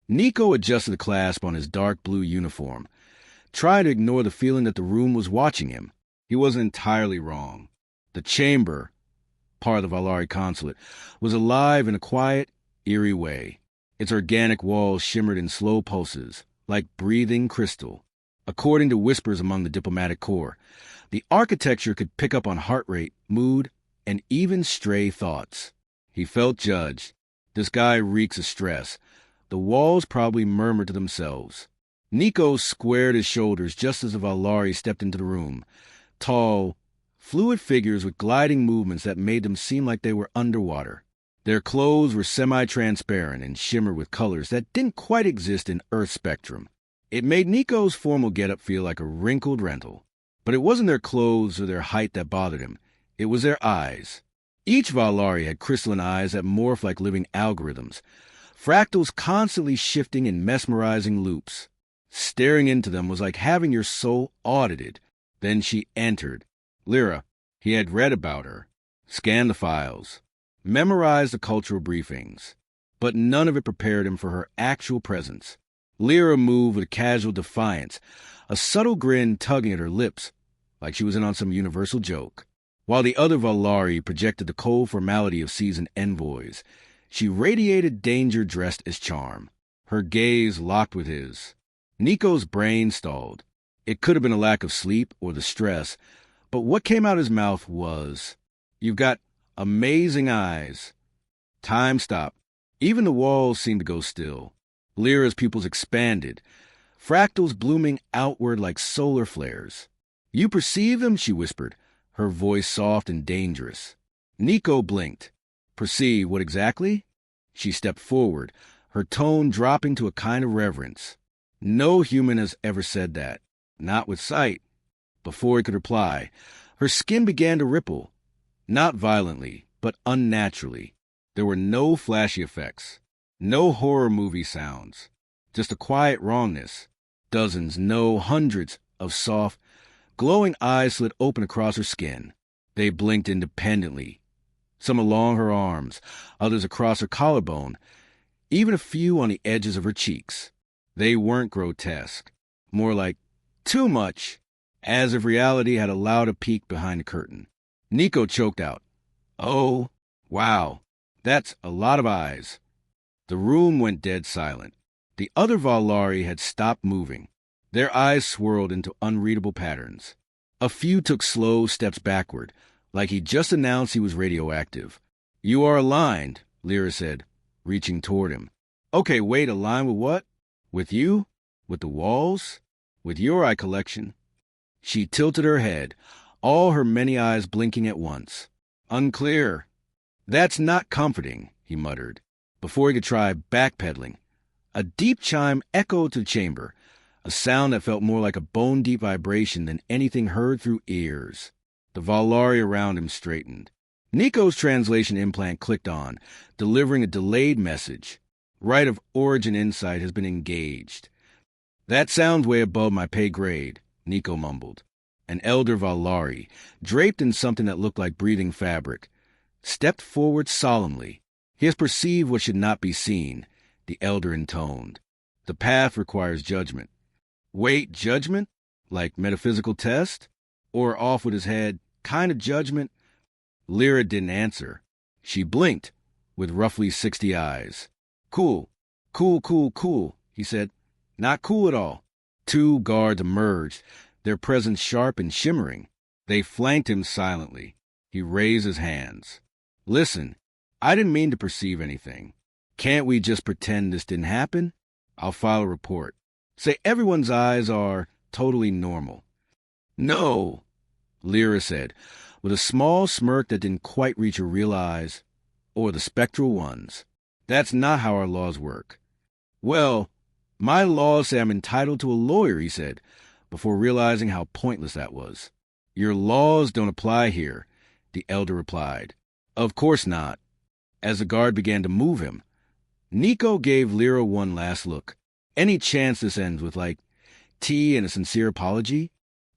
Nico adjusted the clasp on his dark blue uniform, trying to ignore the feeling that the room was watching him. He wasn't entirely wrong. The chamber, part of the Valari consulate, was alive in a quiet, eerie way. Its organic walls shimmered in slow pulses, like breathing crystal. According to whispers among the diplomatic corps, the architecture could pick up on heart rate, mood, and even stray thoughts. He felt judged. This guy reeks of stress. The walls probably murmured to themselves. Nico squared his shoulders just as the Valari stepped into the room. Tall, fluid figures with gliding movements that made them seem like they were underwater. Their clothes were semi-transparent and shimmered with colors that didn't quite exist in Earth's spectrum. It made Nico's formal getup feel like a wrinkled rental. But it wasn't their clothes or their height that bothered him. It was their eyes. Each Valari had crystalline eyes that morphed like living algorithms, fractals constantly shifting in mesmerizing loops. Staring into them was like having your soul audited. Then she entered. Lyra. He had read about her, scanned the files, memorized the cultural briefings, but none of it prepared him for her actual presence. Lyra moved with casual defiance, a subtle grin tugging at her lips, like she was in on some universal joke. While the other Valari projected the cold formality of seasoned envoys, she radiated danger dressed as charm. Her gaze locked with his. Nico's brain stalled. It could have been a lack of sleep or the stress, but what came out of his mouth was, "You've got amazing eyes." Time stopped. Even the walls seemed to go still. Lyra's pupils expanded, fractals blooming outward like solar flares. "You perceive them?" she whispered, her voice soft and dangerous. Nico blinked. "Perceive what exactly?" She stepped forward, her tone dropping to a kind of reverence. No human has ever said that. Not with sight. Before he could reply, her skin began to ripple. Not violently, but unnaturally. There were no flashy effects. No horror movie sounds. Just a quiet rawness. Dozens, no, hundreds of soft, glowing eyes slid open across her skin. They blinked independently. Some along her arms, others across her collarbone, even a few on the edges of her cheeks. They weren't grotesque. More like too much, as if reality had allowed a peek behind the curtain. Nico choked out, "Oh, wow, that's a lot of eyes." The room went dead silent. The other Valari had stopped moving. Their eyes swirled into unreadable patterns. A few took slow steps backward, like he just announced he was radioactive. "You are aligned," Lyra said, reaching toward him. "Okay, wait, aligned with what? With you? With the walls? With your eye collection?" She tilted her head, all her many eyes blinking at once. "Unclear." "That's not comforting," he muttered. Before he could try backpedaling, a deep chime echoed to the chamber, a sound that felt more like a bone-deep vibration than anything heard through ears. The Valari around him straightened. Nico's translation implant clicked on, delivering a delayed message. Right of origin insight has been engaged. "That sounds way above my pay grade," Nico mumbled. An elder Valari, draped in something that looked like breathing fabric, stepped forward solemnly. "He has perceived what should not be seen," the elder intoned. "The path requires judgment." "Wait, judgment? Like metaphysical test? Or off with his head, kind of judgment?" Lyra didn't answer. She blinked, with roughly 60 eyes. "Cool, cool," he said. "Not cool at all." Two guards emerged, their presence sharp and shimmering. They flanked him silently. He raised his hands. "Listen, I didn't mean to perceive anything. Can't we just pretend this didn't happen? I'll file a report. Say everyone's eyes are totally normal." "No," Lyra said, with a small smirk that didn't quite reach her real eyes, or the spectral ones. "That's not how our laws work." "Well, my laws say I'm entitled to a lawyer," he said, before realizing how pointless that was. "Your laws don't apply here," the elder replied. "Of course not." As the guard began to move him, Nico gave Lyra one last look. "Any chance this ends with, like, tea and a sincere apology?"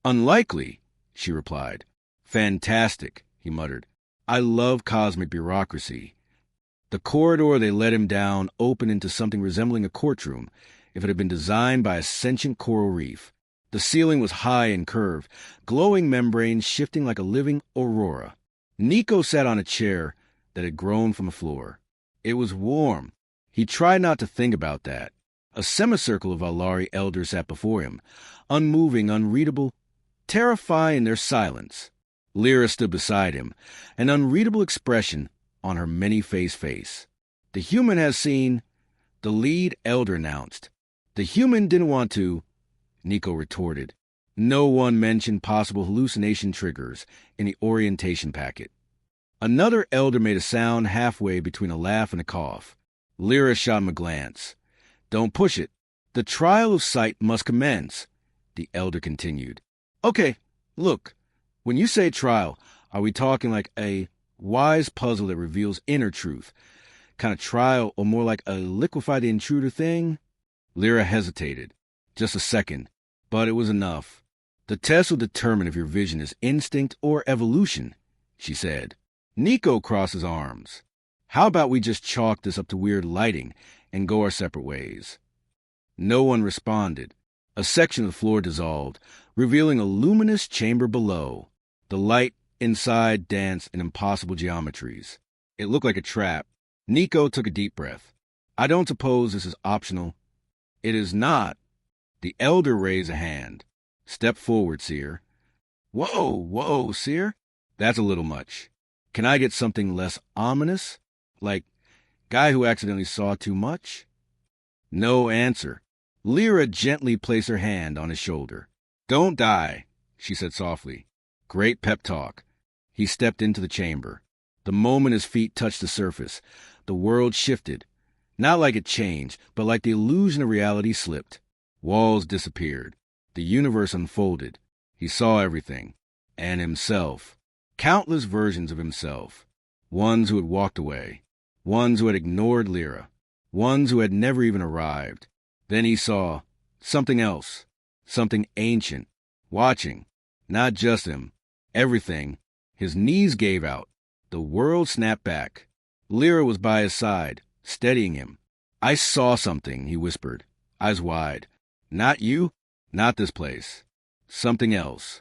"Unlikely," she replied. "Fantastic," he muttered. "I love cosmic bureaucracy." The corridor they led him down opened into something resembling a courtroom, if it had been designed by a sentient coral reef. The ceiling was high and curved, glowing membranes shifting like a living aurora. Nico sat on a chair that had grown from the floor. It was warm. He tried not to think about that. A semicircle of Alari elders sat before him, unmoving, unreadable, terrifying in their silence. Lyra stood beside him, an unreadable expression on her many-faced face. "The human has seen," the lead elder announced. "The human didn't want to," Nico retorted. No one mentioned possible hallucination triggers in the orientation packet. Another elder made a sound halfway between a laugh and a cough. Lyra shot him a glance. "Don't push it. The trial of sight must commence," the elder continued. "Okay, look, when you say trial, are we talking like a wise puzzle that reveals inner truth kind of trial, or more like a liquefy the intruder thing?" Lyra hesitated. Just a second, but it was enough. "The test will determine if your vision is instinct or evolution," she said. Nico crossed his arms. "How about we just chalk this up to weird lighting and go our separate ways?" No one responded. A section of the floor dissolved, revealing a luminous chamber below. The light inside danced in impossible geometries. It looked like a trap. Nico took a deep breath. "I don't suppose this is optional." "It is not." The elder raised a hand. "Step forward, Seer." Whoa, Seer. That's a little much. Can I get something less ominous? Like, guy who accidentally saw too much? No answer. Lyra gently placed her hand on his shoulder. "Don't die," she said softly. Great pep talk. He stepped into the chamber. The moment his feet touched the surface, the world shifted. Not like it changed, but like the illusion of reality slipped. Walls disappeared. The universe unfolded. He saw everything. And himself. Countless versions of himself. Ones who had walked away. Ones who had ignored Lyra. Ones who had never even arrived. Then he saw something else. Something ancient. Watching. Not just him. Everything. His knees gave out. The world snapped back. Lyra was by his side, steadying him. "I saw something," he whispered, eyes wide. "Not you. Not this place. Something else."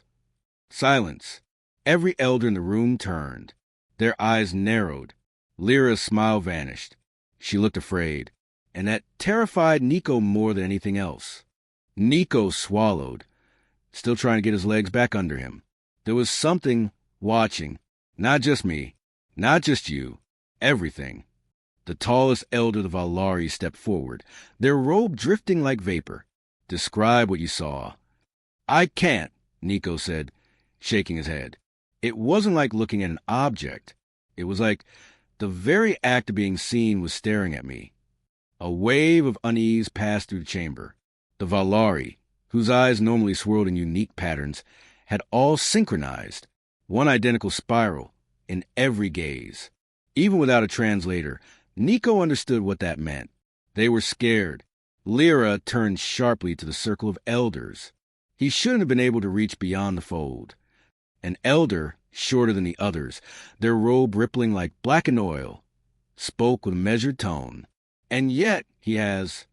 Silence. Every elder in the room turned. Their eyes narrowed. Lyra's smile vanished. She looked afraid, and that terrified Nico more than anything else. Nico swallowed, still trying to get his legs back under him. There was something watching. Not just me. Not just you. Everything. The tallest elder of the Valari stepped forward, their robe drifting like vapor. "Describe what you saw." "I can't," Nico said, shaking his head. It wasn't like looking at an object. It was like the very act of being seen was staring at me. A wave of unease passed through the chamber. The Valari, whose eyes normally swirled in unique patterns, had all synchronized, one identical spiral in every gaze. Even without a translator, Nico understood what that meant. They were scared. Lyra turned sharply to the circle of elders. He shouldn't have been able to reach beyond the fold. An elder, shorter than the others, their robe rippling like blackened oil, spoke with a measured tone. "And yet, he has..."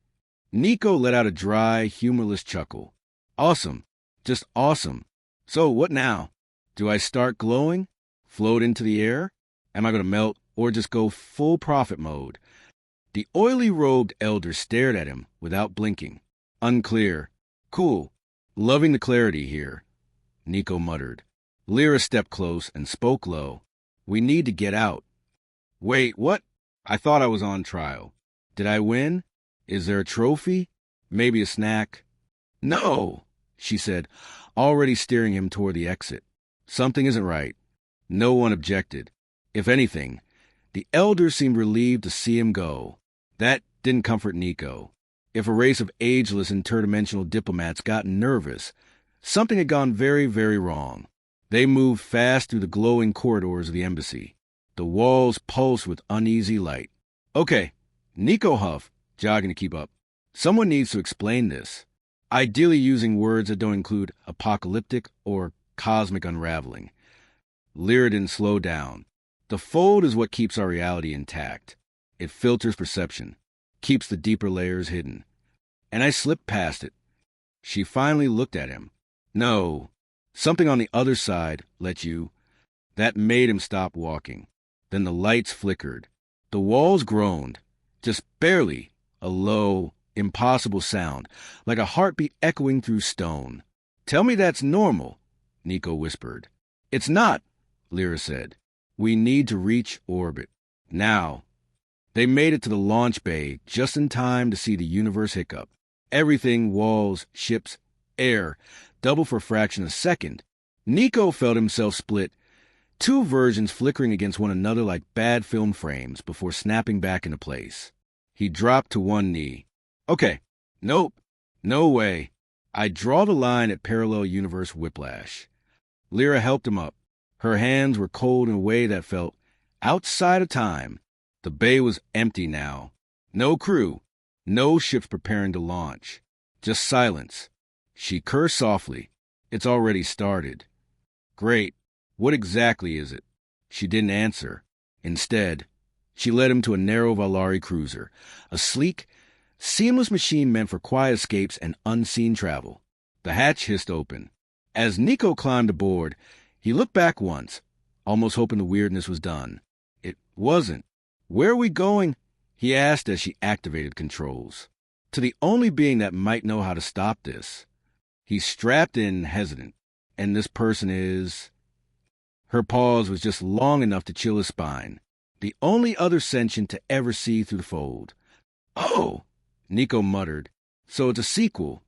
Nico let out a dry, humorless chuckle. "Awesome. Just awesome. So, what now? Do I start glowing? Float into the air? Am I going to melt, or just go full prophet mode?" The oily-robed elder stared at him without blinking. Unclear. "Cool. Loving the clarity here," Nico muttered. Lyra stepped close and spoke low. "We need to get out." "Wait, what? I thought I was on trial. Did I win? Is there a trophy? Maybe a snack?" "No," she said, already steering him toward the exit. Something isn't right. No one objected. If anything, the elders seemed relieved to see him go. That didn't comfort Nico. If a race of ageless interdimensional diplomats got nervous, something had gone very, very wrong. They moved fast through the glowing corridors of the embassy. The walls pulsed with uneasy light. "Okay," Nico huffed, jogging to keep up. "Someone needs to explain this. Ideally using words that don't include apocalyptic or cosmic unraveling." Lyra didn't slow down. "The fold is what keeps our reality intact. It filters perception, keeps the deeper layers hidden. And I slipped past it. She finally looked at him. No, something on the other side let you. That made him stop walking. Then the lights flickered. The walls groaned, just barely, a low, impossible sound, like a heartbeat echoing through stone. Tell me that's normal, Nico whispered. It's not, Lyra said. We need to reach orbit. Now. They made it to the launch bay just in time to see the universe hiccup. Everything, walls, ships, air, double for a fraction of a second. Nico felt himself split, two versions flickering against one another like bad film frames before snapping back into place. He dropped to one knee. Okay, nope, no way. I draw the line at parallel universe whiplash. Lyra helped him up. Her hands were cold in a way that felt outside of time. The bay was empty now. No crew, no ships preparing to launch. Just silence. She cursed softly. It's already started. Great. What exactly is it? She didn't answer. Instead, she led him to a narrow Valari cruiser, a sleek, seamless machine meant for quiet escapes and unseen travel. The hatch hissed open. As Nico climbed aboard, he looked back once, almost hoping the weirdness was done. It wasn't. Where are we going? He asked as she activated controls. To the only being that might know how to stop this. He strapped in, hesitant. And this person is... Her pause was just long enough to chill his spine. The only other sentient to ever see through the fold. Oh, Nico muttered. So it's a sequel.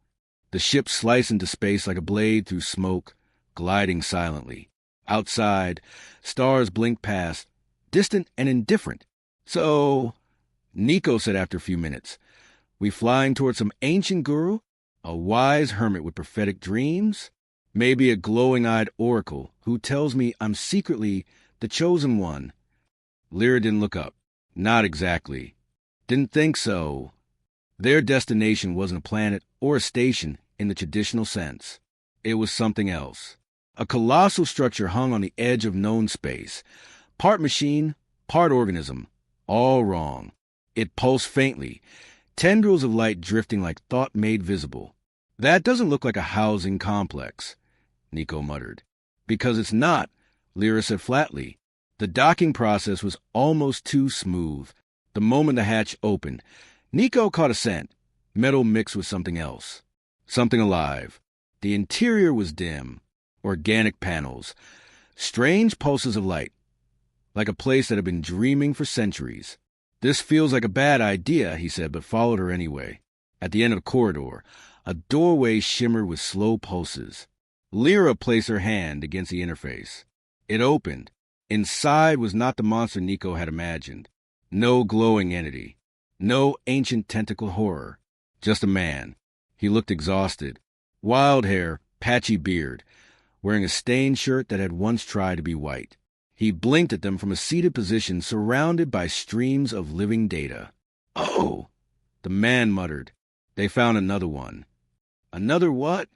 The ship sliced into space like a blade through smoke, gliding silently. Outside, stars blinked past, distant and indifferent. So, Nico said after a few minutes, we flying toward some ancient guru? A wise hermit with prophetic dreams? Maybe a glowing-eyed oracle who tells me I'm secretly the chosen one. Lyra didn't look up. Not exactly. Didn't think so. Their destination wasn't a planet or a station in the traditional sense. It was something else. A colossal structure hung on the edge of known space. Part machine, part organism. All wrong. It pulsed faintly, tendrils of light drifting like thought made visible. That doesn't look like a housing complex, Nico muttered. Because it's not, Lyra said flatly. The docking process was almost too smooth. The moment the hatch opened, Nico caught a scent, metal mixed with something else. Something alive. The interior was dim, organic panels, strange pulses of light, like a place that had been dreaming for centuries. This feels like a bad idea, he said, but followed her anyway. At the end of the corridor, a doorway shimmered with slow pulses. Lyra placed her hand against the interface. It opened. Inside was not the monster Nico had imagined. No glowing entity. No ancient tentacle horror. Just a man. He looked exhausted. Wild hair, patchy beard, wearing a stained shirt that had once tried to be white. He blinked at them from a seated position surrounded by streams of living data. Oh, the man muttered. They found another one. Another what?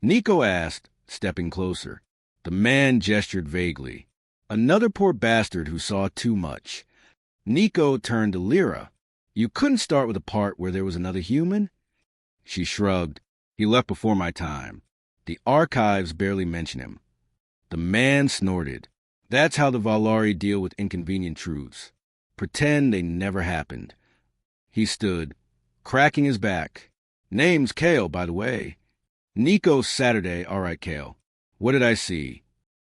Nico asked, stepping closer. The man gestured vaguely. Another poor bastard who saw too much. Nico turned to Lyra. You couldn't start with a part where there was another human? She shrugged. He left before my time. The archives barely mention him. The man snorted. That's how the Valari deal with inconvenient truths. Pretend they never happened. He stood, cracking his back. Name's Kale, by the way. Nico's Saturday. All right, Kale. What did I see?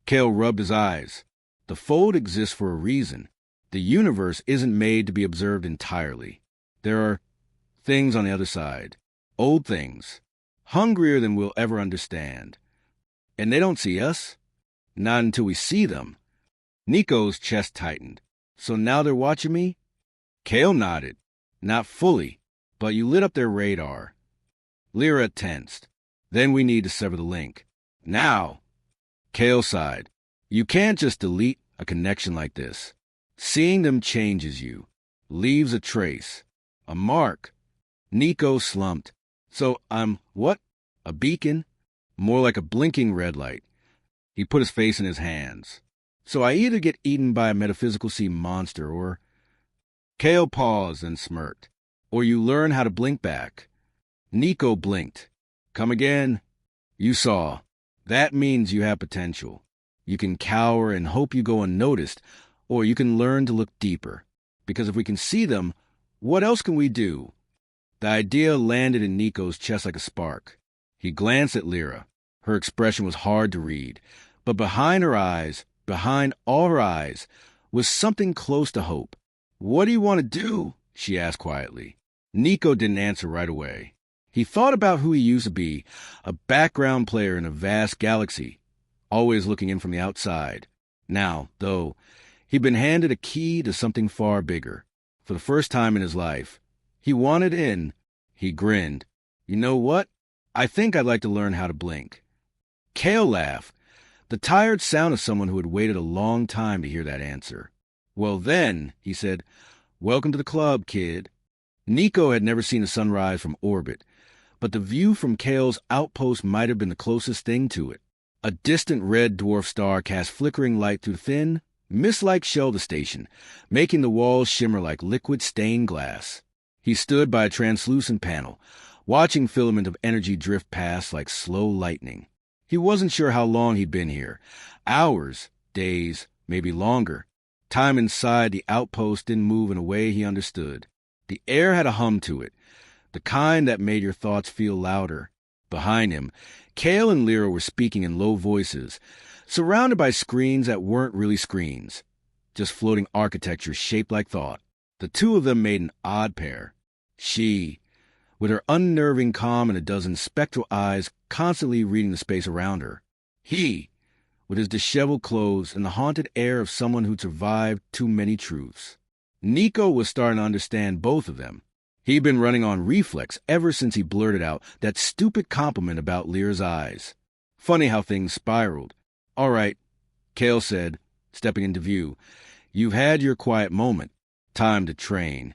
Kale rubbed his eyes. The fold exists for a reason. The universe isn't made to be observed entirely. There are things on the other side. Old things. Hungrier than we'll ever understand. And they don't see us. Not until we see them. Nico's chest tightened. So now they're watching me? Kale nodded. Not fully, but you lit up their radar. Lyra tensed. Then we need to sever the link. Now! Kale sighed. You can't just delete a connection like this. Seeing them changes you. Leaves a trace. A mark. Nico slumped. So I'm what? A beacon? More like a blinking red light. He put his face in his hands. So I either get eaten by a metaphysical sea monster or... Kale paused and smirked. Or you learn how to blink back. Nico blinked. Come again? You saw. That means you have potential. You can cower and hope you go unnoticed, or you can learn to look deeper. Because if we can see them, what else can we do? The idea landed in Nico's chest like a spark. He glanced at Lyra. Her expression was hard to read, but behind her eyes, behind all her eyes, was something close to hope. What do you want to do? She asked quietly. Nico didn't answer right away. He thought about who he used to be, a background player in a vast galaxy, always looking in from the outside. Now, though, he'd been handed a key to something far bigger. For the first time in his life, he wanted in. He grinned. You know what? I think I'd like to learn how to blink. Kale laughed, the tired sound of someone who had waited a long time to hear that answer. Well then, he said, welcome to the club, kid. Nico had never seen a sunrise from orbit, but the view from Kale's outpost might have been the closest thing to it. A distant red dwarf star cast flickering light through thin, mist-like shell of the station, making the walls shimmer like liquid stained glass. He stood by a translucent panel, watching filament of energy drift past like slow lightning. He wasn't sure how long he'd been here. Hours, days, maybe longer. Time inside the outpost didn't move in a way he understood. The air had a hum to it, the kind that made your thoughts feel louder. Behind him, Kale and Lyra were speaking in low voices, surrounded by screens that weren't really screens, just floating architecture shaped like thought. The two of them made an odd pair. She, with her unnerving calm and a dozen spectral eyes constantly reading the space around her. He, with his disheveled clothes and the haunted air of someone who'd survived too many truths. Nico was starting to understand both of them. He'd been running on reflex ever since he blurted out that stupid compliment about Lyra's eyes. Funny how things spiraled. All right, Kale said, stepping into view. You've had your quiet moment. Time to train.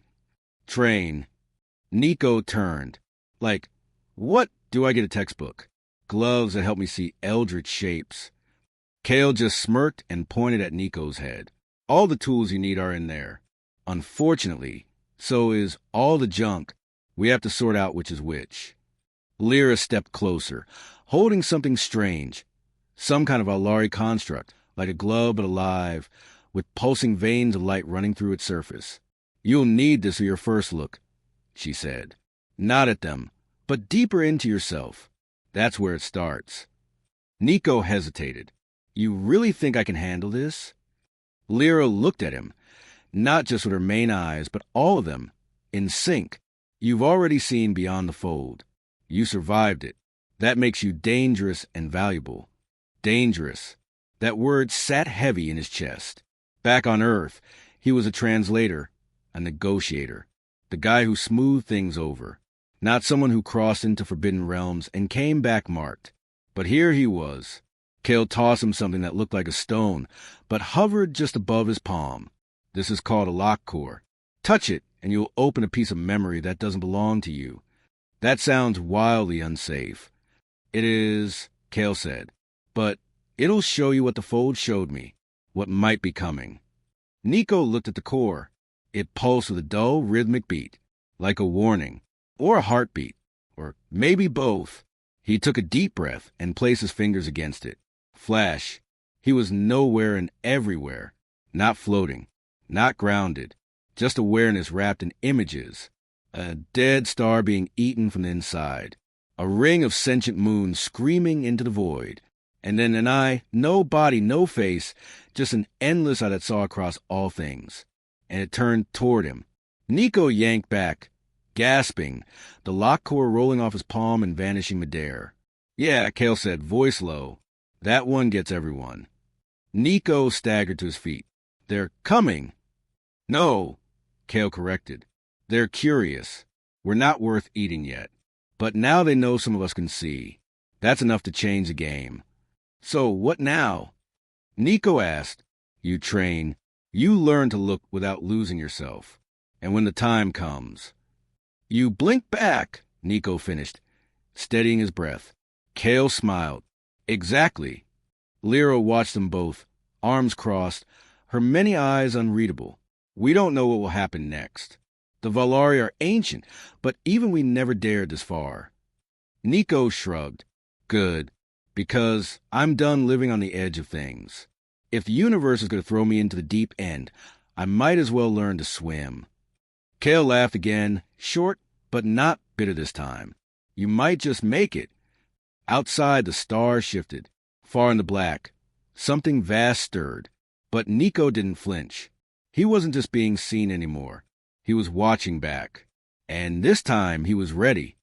Train. Nico turned. Like, what? Do I get a textbook? Gloves that help me see eldritch shapes. Kale just smirked and pointed at Nico's head. All the tools you need are in there. Unfortunately, so is all the junk. We have to sort out which is which. Lyra stepped closer, holding something strange. Some kind of Alari construct, like a glove but alive, with pulsing veins of light running through its surface. You'll need this for your first look, she said. Not at them, but deeper into yourself. That's where it starts. Nico hesitated. You really think I can handle this? Lyra looked at him, not just with her main eyes, but all of them, in sync. You've already seen beyond the fold. You survived it. That makes you dangerous and valuable. Dangerous. That word sat heavy in his chest. Back on Earth, he was a translator, a negotiator, the guy who smoothed things over, not someone who crossed into forbidden realms and came back marked. But here he was. Kale tossed him something that looked like a stone, but hovered just above his palm. This is called a lock core. Touch it, and you'll open a piece of memory that doesn't belong to you. That sounds wildly unsafe. It is, Kale said, but it'll show you what the fold showed me, what might be coming. Nico looked at the core. It pulsed with a dull, rhythmic beat, like a warning, or a heartbeat, or maybe both. He took a deep breath and placed his fingers against it. Flash. He was nowhere and everywhere, not floating. Not grounded, just awareness wrapped in images. A dead star being eaten from the inside. A ring of sentient moons screaming into the void. And then an eye, no body, no face, just an endless eye that saw across all things. And it turned toward him. Nico yanked back, gasping, the lock core rolling off his palm and vanishing midair. Yeah, Kale said, voice low. That one gets everyone. Nico staggered to his feet. They're coming. No, Kale corrected. They're curious. We're not worth eating yet. But now they know some of us can see. That's enough to change the game. So what now? Nico asked. You train. You learn to look without losing yourself. And when the time comes. You blink back, Nico finished, steadying his breath. Kale smiled. Exactly. Lyra watched them both, arms crossed, her many eyes unreadable. We don't know what will happen next. The Valari are ancient, but even we never dared this far. Nico shrugged. Good, because I'm done living on the edge of things. If the universe is going to throw me into the deep end, I might as well learn to swim. Kale laughed again, short but not bitter this time. You might just make it. Outside, the stars shifted. Far in the black, something vast stirred. But Nico didn't flinch. He wasn't just being seen anymore. He was watching back. And this time he was ready.